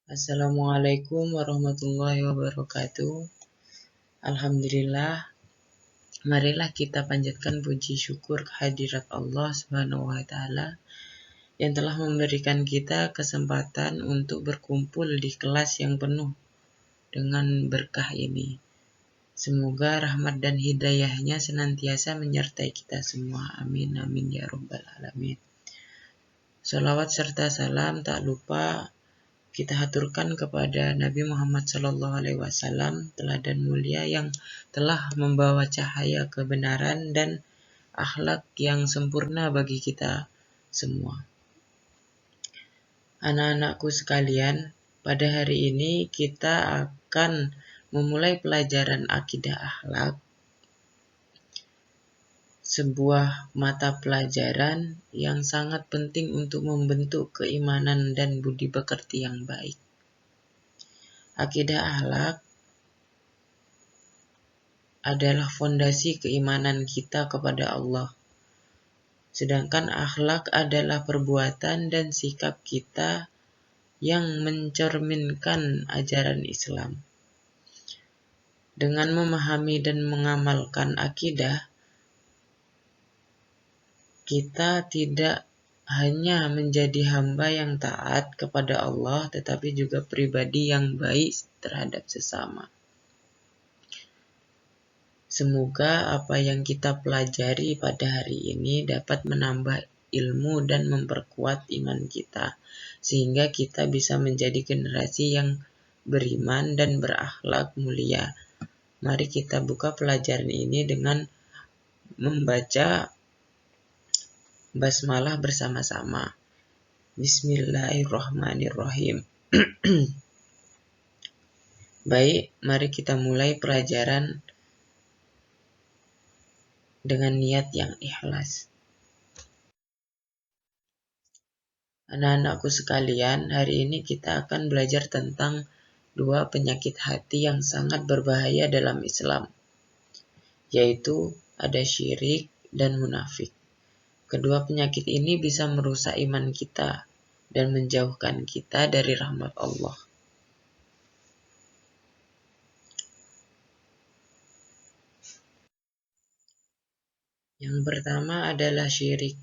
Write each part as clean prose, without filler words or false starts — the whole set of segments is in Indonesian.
Assalamualaikum warahmatullahi wabarakatuh. Alhamdulillah, marilah kita panjatkan puji syukur kehadirat Allah Subhanahu wa taala yang telah memberikan kita kesempatan untuk berkumpul di kelas yang penuh dengan berkah ini. Semoga rahmat dan hidayahnya senantiasa menyertai kita semua. Amin amin ya rabbal alamin. Salawat serta salam tak lupa kita haturkan kepada Nabi Muhammad SAW, teladan mulia yang telah membawa cahaya kebenaran dan akhlak yang sempurna bagi kita semua. Anak-anakku sekalian, pada hari ini kita akan memulai pelajaran akidah akhlak, sebuah mata pelajaran yang sangat penting untuk membentuk keimanan dan budi pekerti yang baik. Akidah akhlak adalah fondasi keimanan kita kepada Allah. Sedangkan akhlak adalah perbuatan dan sikap kita yang mencerminkan ajaran Islam. Dengan memahami dan mengamalkan akidah, kita tidak hanya menjadi hamba yang taat kepada Allah, tetapi juga pribadi yang baik terhadap sesama. Semoga apa yang kita pelajari pada hari ini dapat menambah ilmu dan memperkuat iman kita, sehingga kita bisa menjadi generasi yang beriman dan berakhlak mulia. Mari kita buka pelajaran ini dengan membaca basmalah bersama-sama. Bismillahirrahmanirrahim. Baik, mari kita mulai pelajaran dengan niat yang ikhlas. Anak-anakku sekalian, hari ini kita akan belajar tentang dua penyakit hati yang sangat berbahaya dalam Islam, yaitu ada syirik dan munafik. Kedua penyakit ini bisa merusak iman kita dan menjauhkan kita dari rahmat Allah. Yang pertama adalah syirik.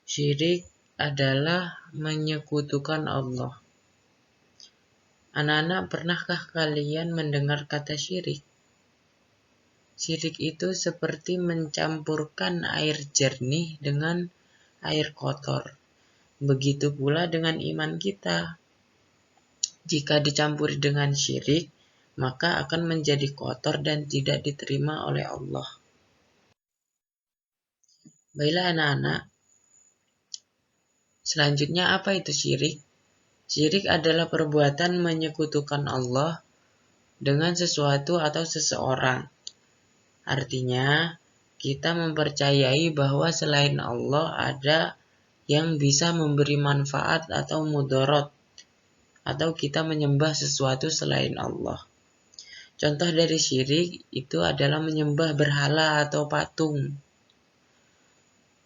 Syirik adalah menyekutukan Allah. Anak-anak, pernahkah kalian mendengar kata syirik? Syirik itu seperti mencampurkan air jernih dengan air kotor. Begitu pula dengan iman kita. Jika dicampuri dengan syirik, maka akan menjadi kotor dan tidak diterima oleh Allah. Baiklah anak-anak, selanjutnya apa itu syirik? Syirik adalah perbuatan menyekutukan Allah dengan sesuatu atau seseorang. Artinya, kita mempercayai bahwa selain Allah ada yang bisa memberi manfaat atau mudarat, atau kita menyembah sesuatu selain Allah. Contoh dari syirik itu adalah menyembah berhala atau patung.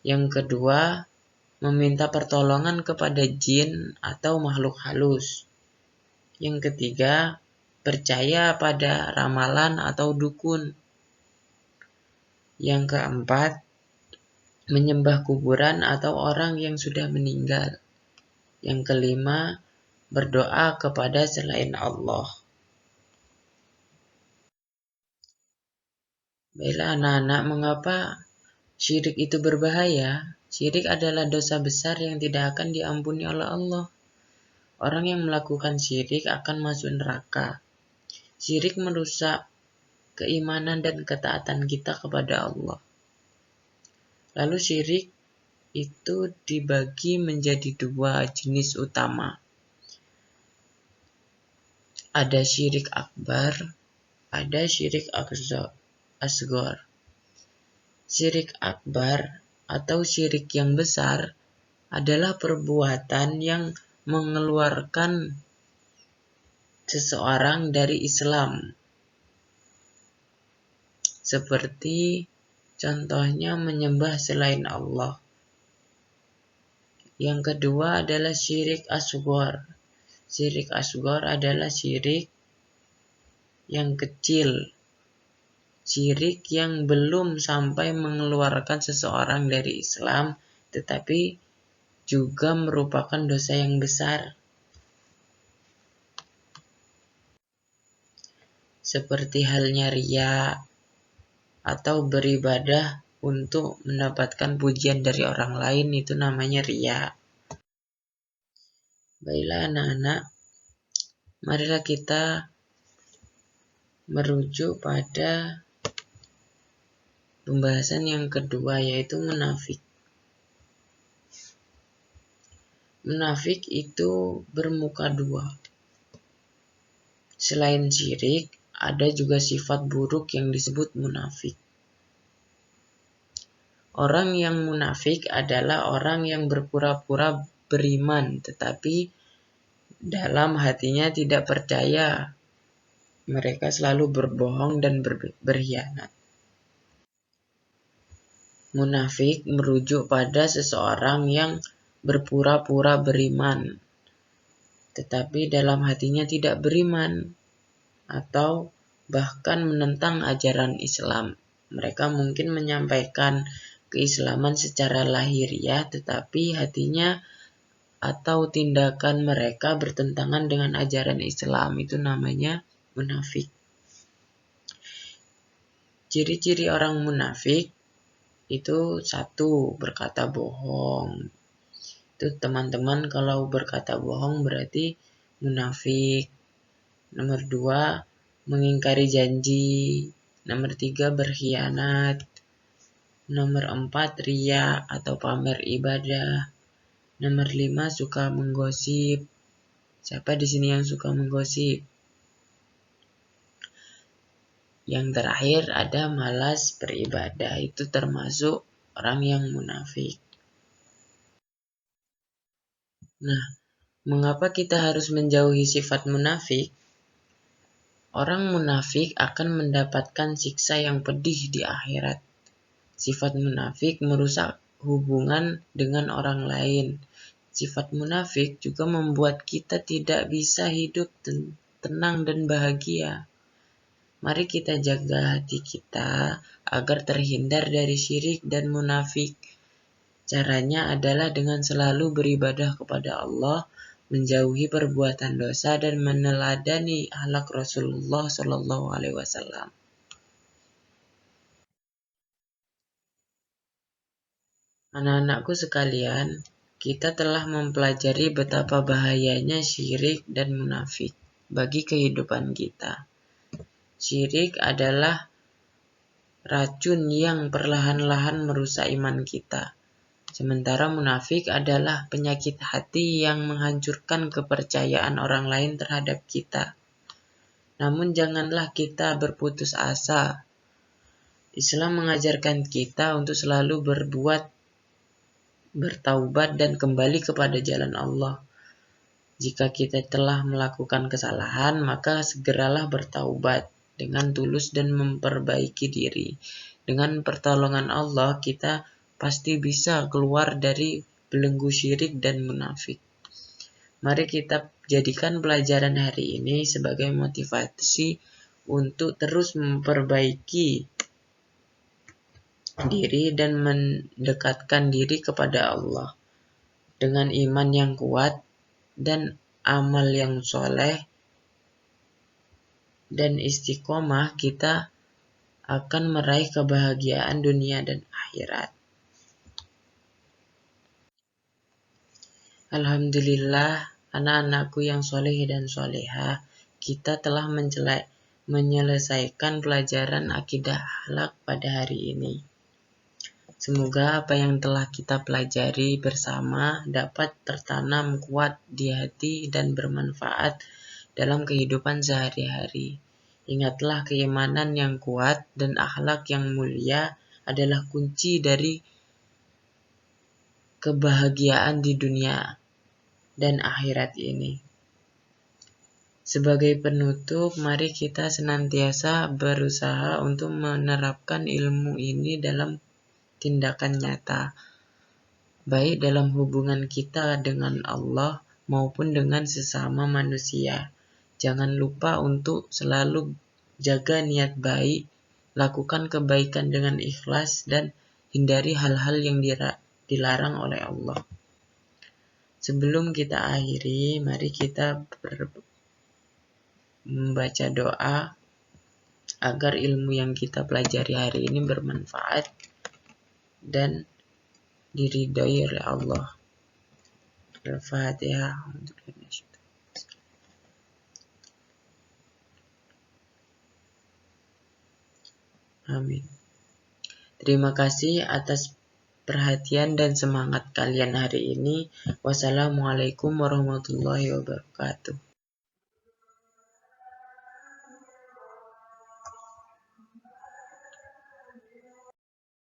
Yang kedua, meminta pertolongan kepada jin atau makhluk halus. Yang ketiga, percaya pada ramalan atau dukun. Yang keempat, menyembah kuburan atau orang yang sudah meninggal. Yang kelima, berdoa kepada selain Allah. Baiklah anak-anak, mengapa syirik itu berbahaya? Syirik adalah dosa besar yang tidak akan diampuni oleh Allah. Orang yang melakukan syirik akan masuk neraka. Syirik merusak keimanan dan ketaatan kita kepada Allah. Lalu syirik itu dibagi menjadi dua jenis utama. Ada syirik akbar, ada syirik asghar. Syirik akbar atau syirik yang besar adalah perbuatan yang mengeluarkan seseorang dari Islam. Seperti contohnya menyembah selain Allah. Yang kedua adalah syirik asghar. Syirik asghar adalah syirik yang kecil, syirik yang belum sampai mengeluarkan seseorang dari Islam, tetapi juga merupakan dosa yang besar. Seperti halnya riya atau beribadah untuk mendapatkan pujian dari orang lain, itu namanya riya. Baiklah anak-anak, marilah kita merujuk pada pembahasan yang kedua, yaitu munafik. Munafik itu bermuka dua. Selain syirik, ada juga sifat buruk yang disebut munafik. Orang yang munafik adalah orang yang berpura-pura beriman, tetapi dalam hatinya tidak percaya. Mereka selalu berbohong dan berkhianat. Munafik merujuk pada seseorang yang berpura-pura beriman, tetapi dalam hatinya tidak beriman, atau bahkan menentang ajaran Islam. Mereka mungkin menyampaikan keislaman secara lahiriah, tetapi hatinya atau tindakan mereka bertentangan dengan ajaran Islam. Itu namanya munafik. Ciri-ciri orang munafik itu satu, berkata bohong. Itu teman-teman, kalau berkata bohong berarti munafik. Nomor 2, mengingkari janji. Nomor 3, berkhianat. Nomor 4, riya atau pamer ibadah. Nomor 5, suka menggosip. Siapa di sini yang suka menggosip? Yang terakhir ada malas beribadah. Itu termasuk orang yang munafik. Nah, mengapa kita harus menjauhi sifat munafik? Orang munafik akan mendapatkan siksa yang pedih di akhirat. Sifat munafik merusak hubungan dengan orang lain. Sifat munafik juga membuat kita tidak bisa hidup tenang dan bahagia. Mari kita jaga hati kita agar terhindar dari syirik dan munafik. Caranya adalah dengan selalu beribadah kepada Allah, menjauhi perbuatan dosa, dan meneladani akhlak Rasulullah SAW. Anak-anakku sekalian, kita telah mempelajari betapa bahayanya syirik dan munafik bagi kehidupan kita. Syirik adalah racun yang perlahan-lahan merusak iman kita. Sementara munafik adalah penyakit hati yang menghancurkan kepercayaan orang lain terhadap kita. Namun janganlah kita berputus asa. Islam mengajarkan kita untuk selalu bertaubat dan kembali kepada jalan Allah. Jika kita telah melakukan kesalahan, maka segeralah bertaubat dengan tulus dan memperbaiki diri. Dengan pertolongan Allah, kita pasti bisa keluar dari belenggu syirik dan munafik. Mari kita jadikan pelajaran hari ini sebagai motivasi untuk terus memperbaiki diri dan mendekatkan diri kepada Allah. Dengan iman yang kuat dan amal yang soleh dan istiqomah, kita akan meraih kebahagiaan dunia dan akhirat. Alhamdulillah, anak-anakku yang soleh dan solehah, kita telah menyelesaikan pelajaran akidah akhlak pada hari ini. Semoga apa yang telah kita pelajari bersama dapat tertanam kuat di hati dan bermanfaat dalam kehidupan sehari-hari. Ingatlah, keimanan yang kuat dan akhlak yang mulia adalah kunci dari kebahagiaan di dunia dan akhirat ini. Sebagai penutup, mari kita senantiasa berusaha untuk menerapkan ilmu ini dalam tindakan nyata, baik dalam hubungan kita dengan Allah maupun dengan sesama manusia. Jangan lupa untuk selalu jaga niat baik, lakukan kebaikan dengan ikhlas, dan hindari hal-hal yang dilarang oleh Allah. Sebelum kita akhiri, mari kita membaca doa agar ilmu yang kita pelajari hari ini bermanfaat dan diridhoi oleh Allah. Al-Fatihah. Amin. Terima kasih atas perhatian dan semangat kalian hari ini. Wassalamualaikum warahmatullahi wabarakatuh.